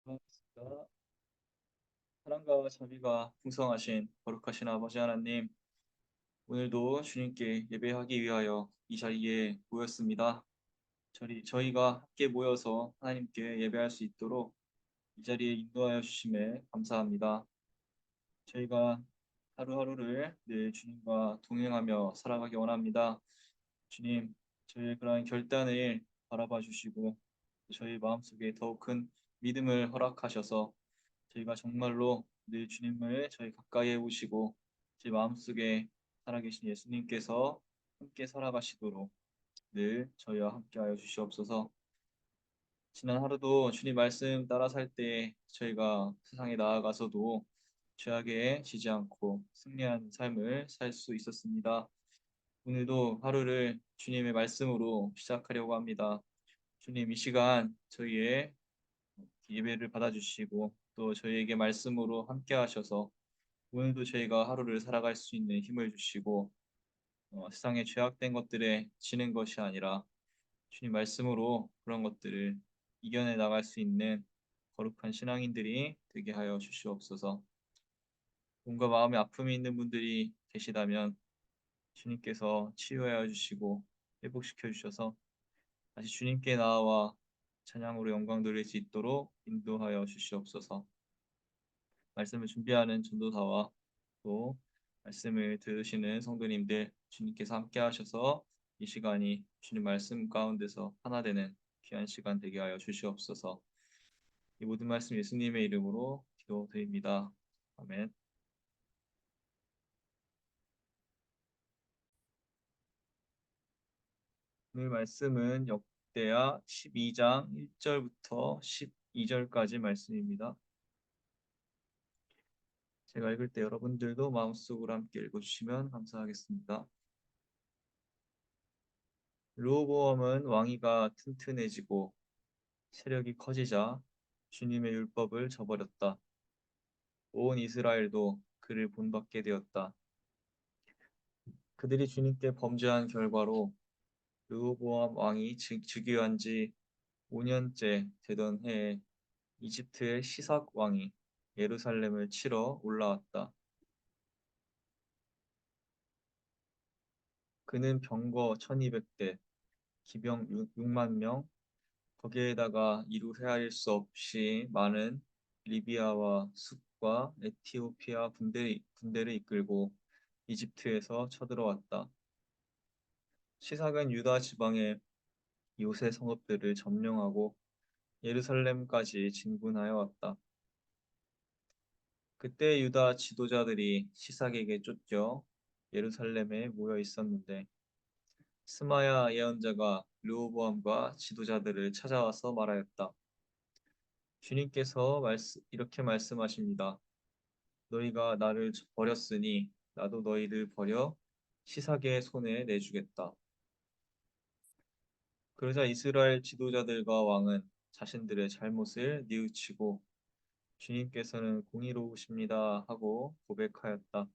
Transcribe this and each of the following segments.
반갑습니다. 사랑과 자비가 풍성하신 거룩하신 아버지 하나님, 오늘도 주님께 예배하기 위하여 이 자리에 모였습니다. 저희가 함께 모여서 하나님께 예배할 수 있도록 이 자리에 인도하여 주심에 감사합니다. 저희가 하루하루를 늘 주님과 동행하며 살아가기 원합니다. 주님, 저희의 그러한 결단을 바라봐 주시고 저희 마음속에 더욱 큰 믿음을 허락하셔서 저희가 정말로 늘 주님을 저희 가까이에 오시고 제 마음속에 살아계신 예수님께서 함께 살아가시도록 늘 저희와 함께하여 주시옵소서. 지난 하루도 주님 말씀 따라 살 때 저희가 세상에 나아가서도 죄악에 지지 않고 승리한 삶을 살 수 있었습니다. 오늘도 하루를 주님의 말씀으로 시작하려고 합니다. 주님 이 시간 저희의 예배를 받아주시고 또 저희에게 말씀으로 함께 하셔서 오늘도 저희가 하루를 살아갈 수 있는 힘을 주시고 세상에 죄악된 것들에 지는 것이 아니라 주님 말씀으로 그런 것들을 이겨내 나갈 수 있는 거룩한 신앙인들이 되게 하여 주시옵소서. 몸과 마음에 아픔이 있는 분들이 계시다면 주님께서 치유하여 주시고 회복시켜 주셔서 다시 주님께 나아와 찬양으로 영광 돌릴 수 있도록 인도하여 주시옵소서. 말씀을 준비하는 전도사와 또 말씀을 들으시는 성도님들 주님께서 함께 하셔서 이 시간이 주님 말씀 가운데서 하나 되는 귀한 시간 되게 하여 주시옵소서. 이 모든 말씀 예수님의 이름으로 기도드립니다. 아멘. 오늘 말씀은 역대하 12장 1절부터 12절까지 말씀입니다. 제가 읽을 때 여러분들도 마음속으로 함께 읽어주시면 감사하겠습니다. 르호보암은 왕위가 튼튼해지고 세력이 커지자 주님의 율법을 저버렸다. 온 이스라엘도 그를 본받게 되었다. 그들이 주님께 범죄한 결과로 르호보암 왕이 즉위한 지 5년째 되던 해에 이집트의 시삭 왕이 예루살렘을 치러 올라왔다. 그는 병거 1200대, 기병 6만 명, 거기에다가 이루 헤아릴 수 없이 많은 리비아와 숫과 에티오피아 군대를 이끌고 이집트에서 쳐들어왔다. 시삭은 유다 지방의 요새 성읍들을 점령하고 예루살렘까지 진군하여 왔다. 그때 유다 지도자들이 시삭에게 쫓겨 예루살렘에 모여 있었는데 스마야 예언자가 르호보암과 지도자들을 찾아와서 말하였다. 주님께서 이렇게 말씀하십니다. 너희가 나를 버렸으니 나도 너희를 버려 시삭의 손에 내주겠다. 그러자 이스라엘 지도자들과 왕은 자신들의 잘못을 뉘우치고 주님께서는 공의로우십니다 하고 고백하였다.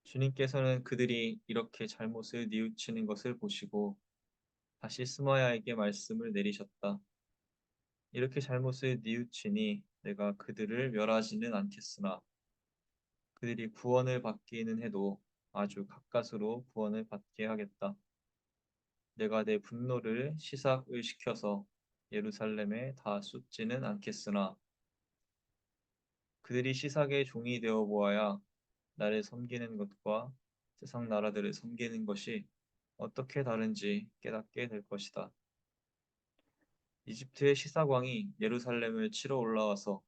주님께서는 그들이 이렇게 잘못을 뉘우치는 것을 보시고 다시 스마야에게 말씀을 내리셨다. 이렇게 잘못을 뉘우치니 내가 그들을 멸하지는 않겠으나 그들이 구원을 받기는 해도 아주 가까스로 구원을 받게 하겠다. 내가 내 분노를 시삭을 시켜서 예루살렘에 다 쏟지는 않겠으나 그들이 시삭의 종이 되어 보아야 나를 섬기는 것과 세상 나라들을 섬기는 것이 어떻게 다른지 깨닫게 될 것이다. 이집트의 시삭 왕이 예루살렘을 치러 올라와서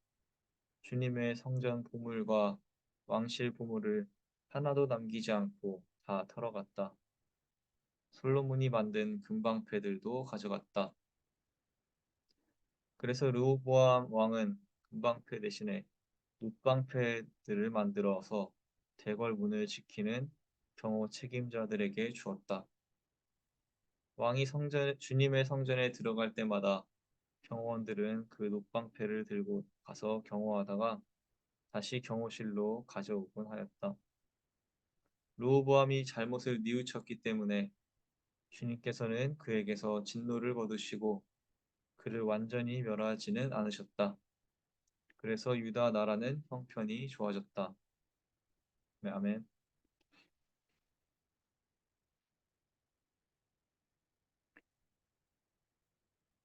주님의 성전 보물과 왕실 보물을 하나도 남기지 않고 다 털어갔다. 솔로몬이 만든 금방패들도 가져갔다. 그래서 르호보암 왕은 금방패 대신에 놋방패들을 만들어서 대궐문을 지키는 경호 책임자들에게 주었다. 왕이 주님의 성전에 들어갈 때마다 경호원들은 그 놋방패를 들고 가서 경호하다가 다시 경호실로 가져오곤 하였다. 르호보암이 잘못을 뉘우쳤기 때문에 주님께서는 그에게서 진노를 거두시고 그를 완전히 멸하지는 않으셨다. 그래서 유다 나라는 형편이 좋아졌다. 네, 아멘.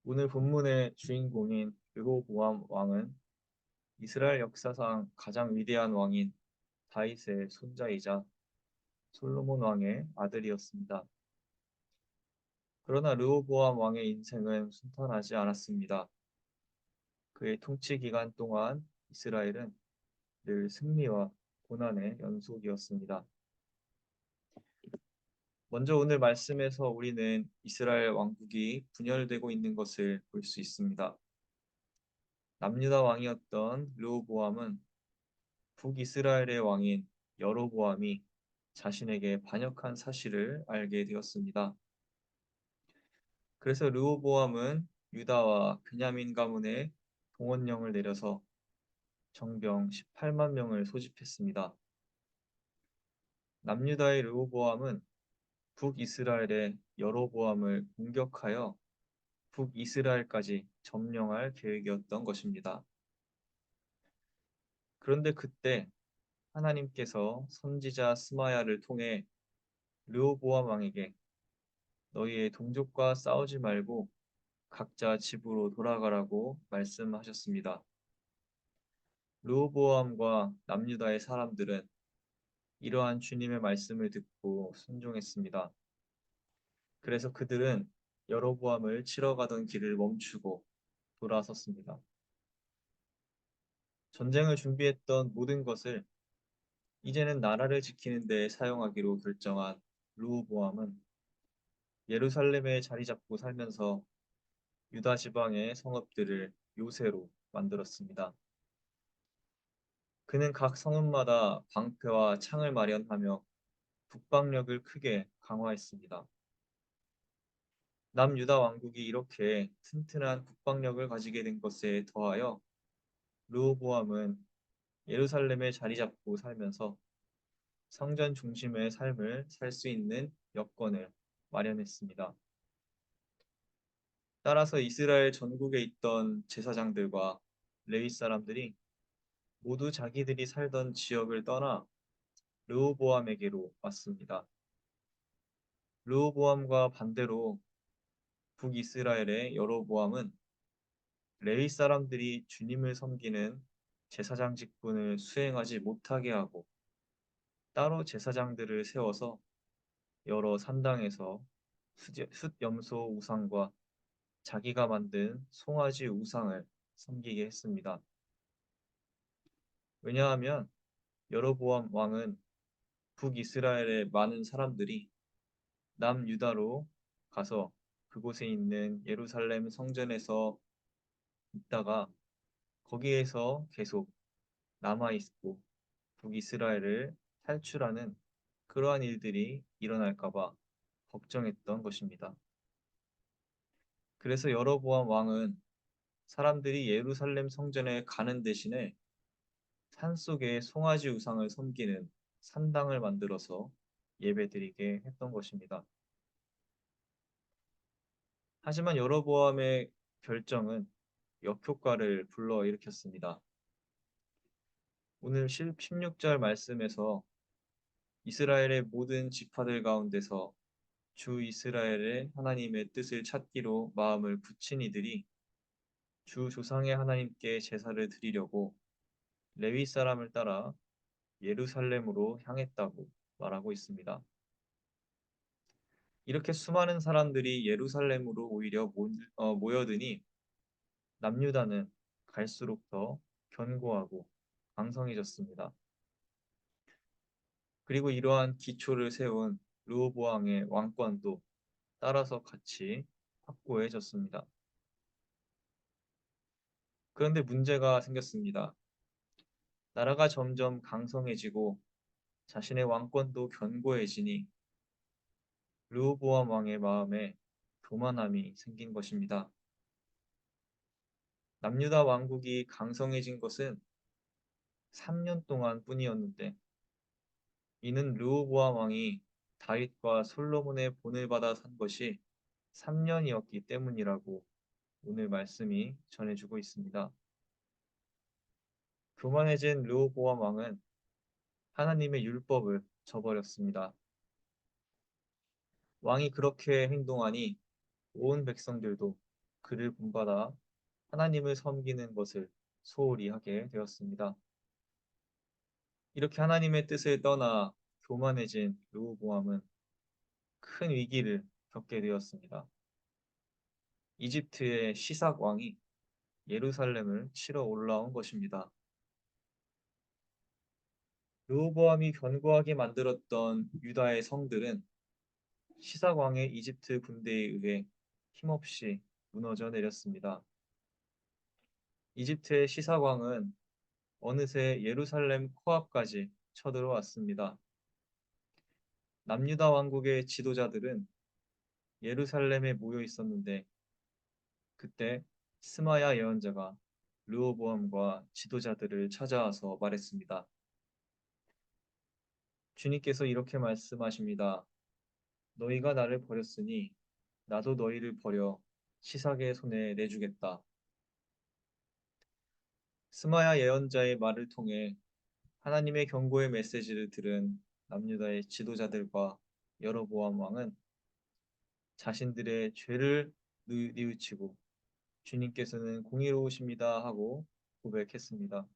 오늘 본문의 주인공인 르호보암 왕은 이스라엘 역사상 가장 위대한 왕인 다윗의 손자이자 솔로몬 왕의 아들이었습니다. 그러나 르호보암 왕의 인생은 순탄하지 않았습니다. 그의 통치 기간 동안 이스라엘은 늘 승리와 고난의 연속이었습니다. 먼저 오늘 말씀에서 우리는 이스라엘 왕국이 분열되고 있는 것을 볼 수 있습니다. 남유다 왕이었던 르호보암은 북이스라엘의 왕인 여로보암이 자신에게 반역한 사실을 알게 되었습니다. 그래서 르호보암은 유다와 베냐민 가문에 동원령을 내려서 정병 18만 명을 소집했습니다. 남유다의 르호보암은 북이스라엘의 여로보암을 공격하여 북이스라엘까지 점령할 계획이었던 것입니다. 그런데 그때 하나님께서 선지자 스마야를 통해 르호보암 왕에게 너희의 동족과 싸우지 말고 각자 집으로 돌아가라고 말씀하셨습니다. 르호보암과 남유다의 사람들은 이러한 주님의 말씀을 듣고 순종했습니다. 그래서 그들은 여로보암을 치러 가던 길을 멈추고 돌아섰습니다. 전쟁을 준비했던 모든 것을 이제는 나라를 지키는 데 사용하기로 결정한 르호보암은 예루살렘에 자리 잡고 살면서 유다 지방의 성읍들을 요새로 만들었습니다. 그는 각 성읍마다 방패와 창을 마련하며 북방력을 크게 강화했습니다. 남유다 왕국이 이렇게 튼튼한 국방력을 가지게 된 것에 더하여 르호보암은 예루살렘에 자리 잡고 살면서 성전 중심의 삶을 살 수 있는 여건을 마련했습니다. 따라서 이스라엘 전국에 있던 제사장들과 레위 사람들이 모두 자기들이 살던 지역을 떠나 르호보암에게로 왔습니다. 르호보암과 반대로 북이스라엘의 여로보암은 레위 사람들이 주님을 섬기는 제사장 직분을 수행하지 못하게 하고 따로 제사장들을 세워서 여러 산당에서 숫염소 우상과 자기가 만든 송아지 우상을 섬기게 했습니다. 왜냐하면 여로보암 왕은 북이스라엘의 많은 사람들이 남유다로 가서 그곳에 있는 예루살렘 성전에서 있다가 거기에서 계속 남아있고 북이스라엘을 탈출하는 그러한 일들이 일어날까 봐 걱정했던 것입니다. 그래서 여로보암 왕은 사람들이 예루살렘 성전에 가는 대신에 산속에 송아지 우상을 섬기는 산당을 만들어서 예배드리게 했던 것입니다. 하지만 여로보암의 결정은 역효과를 불러일으켰습니다. 오늘 16절 말씀에서 이스라엘의 모든 지파들 가운데서 주 이스라엘의 하나님의 뜻을 찾기로 마음을 굳힌 이들이 주 조상의 하나님께 제사를 드리려고 레위 사람을 따라 예루살렘으로 향했다고 말하고 있습니다. 이렇게 수많은 사람들이 예루살렘으로 오히려 모여드니 남유다는 갈수록 더 견고하고 강성해졌습니다. 그리고 이러한 기초를 세운 르호보암의 왕권도 따라서 같이 확고해졌습니다. 그런데 문제가 생겼습니다. 나라가 점점 강성해지고 자신의 왕권도 견고해지니 르호보암 왕의 마음에 교만함이 생긴 것입니다. 남유다 왕국이 강성해진 것은 3년 동안 뿐이었는데 이는 르호보암 왕이 다윗과 솔로몬의 본을 받아 산 것이 3년이었기 때문이라고 오늘 말씀이 전해주고 있습니다. 교만해진 르호보암 왕은 하나님의 율법을 저버렸습니다. 왕이 그렇게 행동하니 온 백성들도 그를 본받아 하나님을 섬기는 것을 소홀히 하게 되었습니다. 이렇게 하나님의 뜻을 떠나 교만해진 르호보암은 큰 위기를 겪게 되었습니다. 이집트의 시삭 왕이 예루살렘을 치러 올라온 것입니다. 르호보암이 견고하게 만들었던 유다의 성들은 시삭 왕의 이집트 군대에 의해 힘없이 무너져 내렸습니다. 이집트의 시삭 왕은 어느새 예루살렘 코앞까지 쳐들어왔습니다. 남유다 왕국의 지도자들은 예루살렘에 모여 있었는데 그때 스마야 예언자가 르호보암과 지도자들을 찾아와서 말했습니다. 주님께서 이렇게 말씀하십니다. 너희가 나를 버렸으니 나도 너희를 버려 시삭의 손에 내주겠다. 스마야 예언자의 말을 통해 하나님의 경고의 메시지를 들은 남유다의 지도자들과 여로보암 왕은 자신들의 죄를 뉘우치고 주님께서는 공의로우십니다 하고 고백했습니다.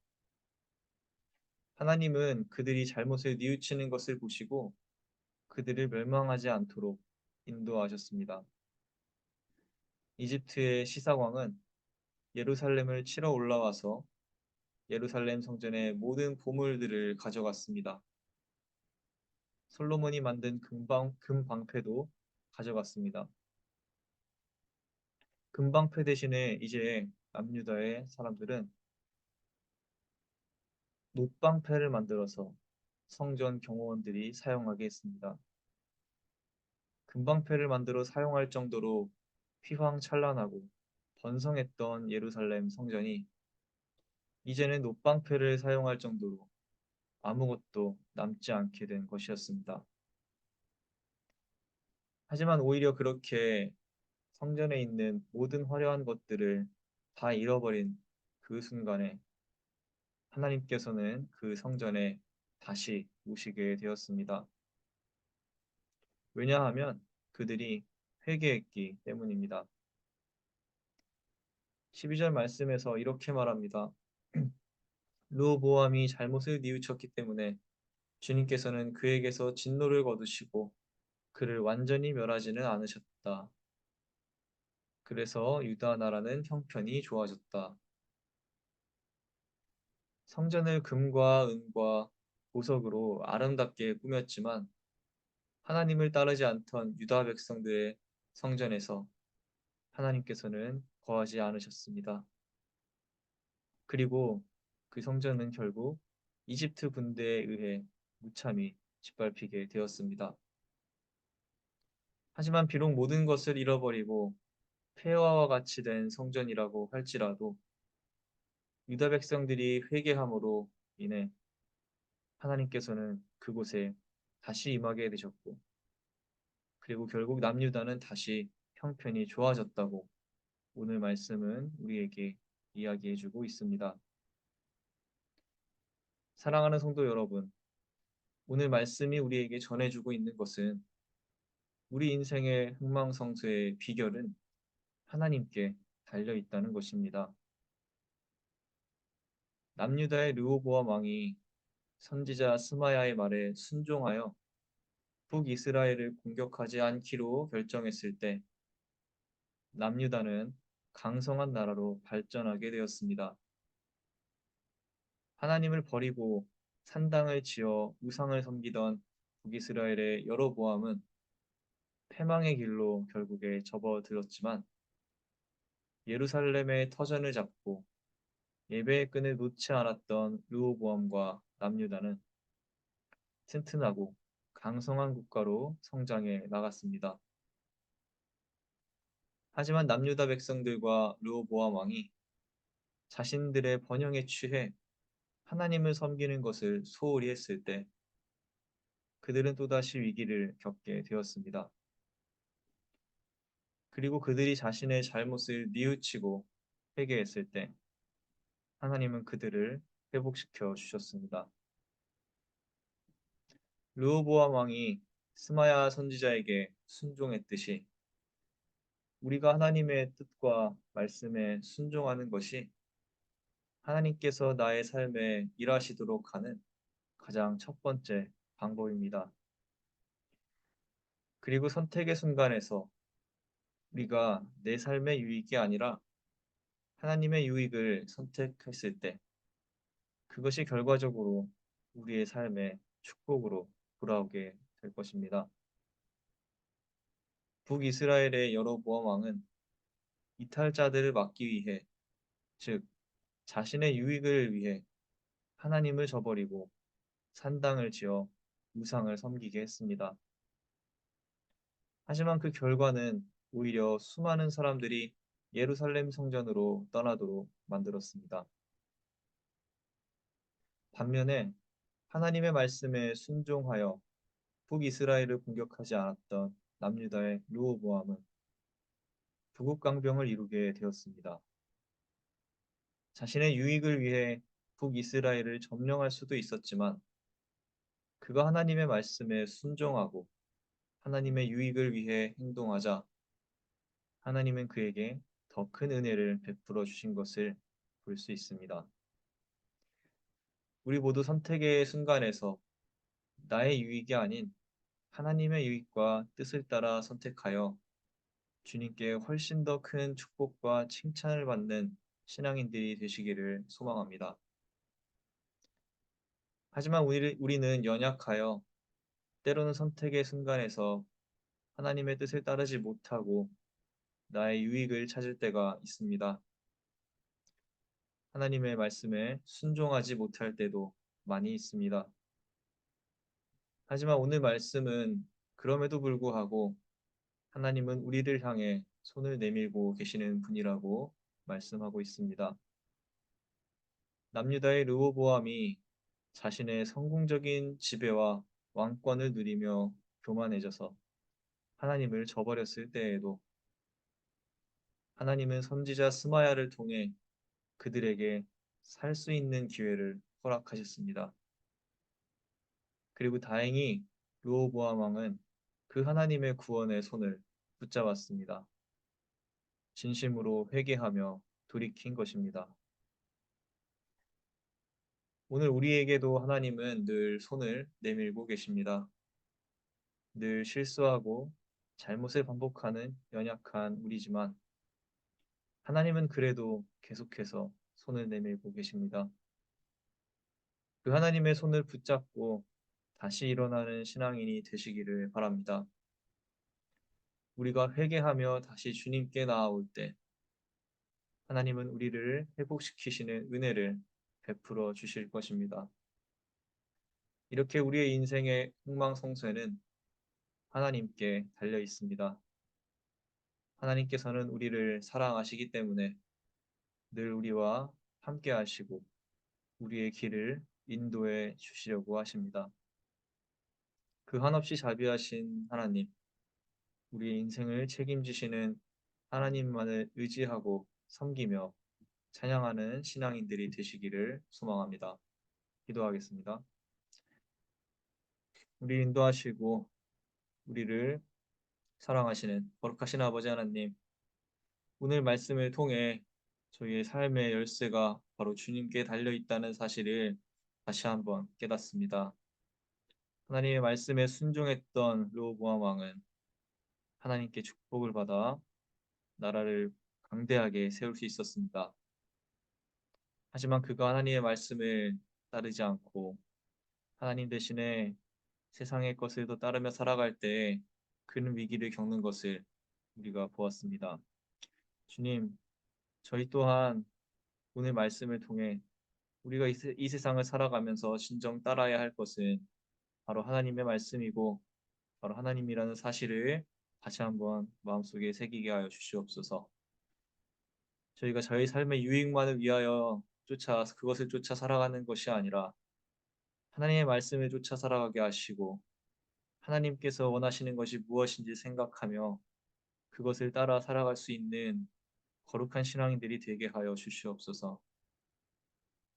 하나님은 그들이 잘못을 뉘우치는 것을 보시고 그들을 멸망하지 않도록 인도하셨습니다. 이집트의 시삭왕은 예루살렘을 치러 올라와서 예루살렘 성전의 모든 보물들을 가져갔습니다. 솔로몬이 만든 금방패도 가져갔습니다. 금방패 대신에 이제 남유다의 사람들은 놋방패를 만들어서 성전 경호원들이 사용하게 했습니다. 금방패를 만들어 사용할 정도로 휘황찬란하고 번성했던 예루살렘 성전이 이제는 놋방패를 사용할 정도로 아무것도 남지 않게 된 것이었습니다. 하지만 오히려 그렇게 성전에 있는 모든 화려한 것들을 다 잃어버린 그 순간에 하나님께서는 그 성전에 다시 오시게 되었습니다. 왜냐하면 그들이 회개했기 때문입니다. 12절 말씀에서 이렇게 말합니다. 르호보암이 잘못을 뉘우쳤기 때문에 주님께서는 그에게서 진노를 거두시고 그를 완전히 멸하지는 않으셨다. 그래서 유다 나라는 형편이 좋아졌다. 성전을 금과 은과 보석으로 아름답게 꾸몄지만 하나님을 따르지 않던 유다 백성들의 성전에서 하나님께서는 거하지 않으셨습니다. 그리고 그 성전은 결국 이집트 군대에 의해 무참히 짓밟히게 되었습니다. 하지만 비록 모든 것을 잃어버리고 폐허와 같이 된 성전이라고 할지라도 유다 백성들이 회개함으로 인해 하나님께서는 그곳에 다시 임하게 되셨고 그리고 결국 남유다는 다시 형편이 좋아졌다고 오늘 말씀은 우리에게 이야기해주고 있습니다. 사랑하는 성도 여러분, 오늘 말씀이 우리에게 전해주고 있는 것은 우리 인생의 흥망성쇠의 비결은 하나님께 달려 있다는 것입니다. 남유다의 르호보암 왕이 선지자 스마야의 말에 순종하여 북이스라엘을 공격하지 않기로 결정했을 때 남유다는 강성한 나라로 발전하게 되었습니다. 하나님을 버리고 산당을 지어 우상을 섬기던 북이스라엘의 여로보암은 패망의 길로 결국에 접어들었지만 예루살렘의 터전을 잡고 예배의 끈을 놓지 않았던 르호보암과 남유다는 튼튼하고 강성한 국가로 성장해 나갔습니다. 하지만 남유다 백성들과 르호보암 왕이 자신들의 번영에 취해 하나님을 섬기는 것을 소홀히 했을 때 그들은 또다시 위기를 겪게 되었습니다. 그리고 그들이 자신의 잘못을 뉘우치고 회개했을 때 하나님은 그들을 회복시켜 주셨습니다. 르호보암 왕이 스마야 선지자에게 순종했듯이 우리가 하나님의 뜻과 말씀에 순종하는 것이 하나님께서 나의 삶에 일하시도록 하는 가장 첫 번째 방법입니다. 그리고 선택의 순간에서 우리가 내 삶의 유익이 아니라 하나님의 유익을 선택했을 때 그것이 결과적으로 우리의 삶의 축복으로 돌아오게 될 것입니다. 북이스라엘의 여로보암 왕은 이탈자들을 막기 위해, 즉 자신의 유익을 위해 하나님을 저버리고 산당을 지어 우상을 섬기게 했습니다. 하지만 그 결과는 오히려 수많은 사람들이 예루살렘 성전으로 떠나도록 만들었습니다. 반면에 하나님의 말씀에 순종하여 북이스라엘을 공격하지 않았던 남유다의 르호보암은 부국강병을 이루게 되었습니다. 자신의 유익을 위해 북이스라엘을 점령할 수도 있었지만 그가 하나님의 말씀에 순종하고 하나님의 유익을 위해 행동하자 하나님은 그에게 더 큰 은혜를 베풀어 주신 것을 볼 수 있습니다. 우리 모두 선택의 순간에서 나의 유익이 아닌 하나님의 유익과 뜻을 따라 선택하여 주님께 훨씬 더 큰 축복과 칭찬을 받는 신앙인들이 되시기를 소망합니다. 하지만 우리는 연약하여 때로는 선택의 순간에서 하나님의 뜻을 따르지 못하고 나의 유익을 찾을 때가 있습니다. 하나님의 말씀에 순종하지 못할 때도 많이 있습니다. 하지만 오늘 말씀은 그럼에도 불구하고 하나님은 우리를 향해 손을 내밀고 계시는 분이라고 말씀하고 있습니다. 남유다의 르호보암이 자신의 성공적인 지배와 왕권을 누리며 교만해져서 하나님을 저버렸을 때에도 하나님은 선지자 스마야를 통해 그들에게 살 수 있는 기회를 허락하셨습니다. 그리고 다행히 르호보암 왕은 그 하나님의 구원의 손을 붙잡았습니다. 진심으로 회개하며 돌이킨 것입니다. 오늘 우리에게도 하나님은 늘 손을 내밀고 계십니다. 늘 실수하고 잘못을 반복하는 연약한 우리지만 하나님은 그래도 계속해서 손을 내밀고 계십니다. 그 하나님의 손을 붙잡고 다시 일어나는 신앙인이 되시기를 바랍니다. 우리가 회개하며 다시 주님께 나아올 때 하나님은 우리를 회복시키시는 은혜를 베풀어 주실 것입니다. 이렇게 우리의 인생의 흥망성쇠는 하나님께 달려 있습니다. 하나님께서는 우리를 사랑하시기 때문에 늘 우리와 함께 하시고 우리의 길을 인도해 주시려고 하십니다. 그 한없이 자비하신 하나님, 우리의 인생을 책임지시는 하나님만을 의지하고 섬기며 찬양하는 신앙인들이 되시기를 소망합니다. 기도하겠습니다. 우리 인도하시고 우리를 사랑하시는 거룩하신 아버지 하나님, 오늘 말씀을 통해 저희의 삶의 열쇠가 바로 주님께 달려 있다는 사실을 다시 한번 깨닫습니다. 하나님의 말씀에 순종했던 르호보암 왕은 하나님께 축복을 받아 나라를 강대하게 세울 수 있었습니다. 하지만 그가 하나님의 말씀을 따르지 않고 하나님 대신에 세상의 것을 더 따르며 살아갈 때 그는 위기를 겪는 것을 우리가 보았습니다. 주님, 저희 또한 오늘 말씀을 통해 우리가 이 세상을 살아가면서 진정 따라야 할 것은 바로 하나님의 말씀이고 바로 하나님이라는 사실을 다시 한번 마음속에 새기게 하여 주시옵소서. 저희가 저희 삶의 유익만을 위하여 그것을 쫓아 살아가는 것이 아니라 하나님의 말씀을 쫓아 살아가게 하시고 하나님께서 원하시는 것이 무엇인지 생각하며 그것을 따라 살아갈 수 있는 거룩한 신앙인들이 되게 하여 주시옵소서.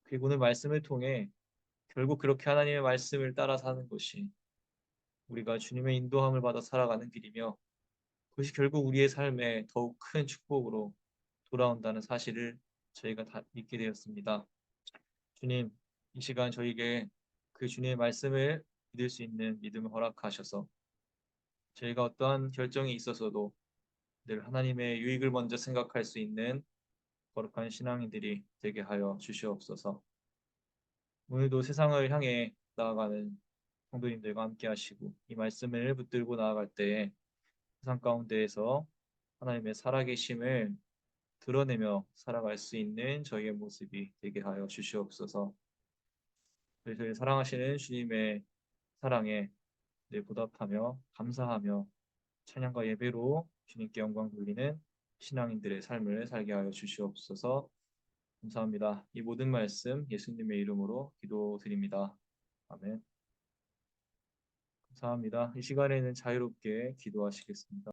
그리고 오늘 말씀을 통해 결국 그렇게 하나님의 말씀을 따라 사는 것이 우리가 주님의 인도함을 받아 살아가는 길이며 그것이 결국 우리의 삶에 더욱 큰 축복으로 돌아온다는 사실을 저희가 다 믿게 되었습니다. 주님, 이 시간 저희에게 그 주님의 말씀을 믿을 수 있는 믿음을 허락하셔서 저희가 어떠한 결정이 있어서도 늘 하나님의 유익을 먼저 생각할 수 있는 거룩한 신앙인들이 되게 하여 주시옵소서. 오늘도 세상을 향해 나아가는 성도님들과 함께 하시고 이 말씀을 붙들고 나아갈 때에 세상 가운데에서 하나님의 살아계심을 드러내며 살아갈 수 있는 저희의 모습이 되게 하여 주시옵소서. 저희를 사랑하시는 주님의 사랑에 늘 보답하며 감사하며 찬양과 예배로 주님께 영광 돌리는 신앙인들의 삶을 살게 하여 주시옵소서. 감사합니다. 이 모든 말씀 예수님의 이름으로 기도드립니다. 아멘. 감사합니다. 이 시간에는 자유롭게 기도하시겠습니다.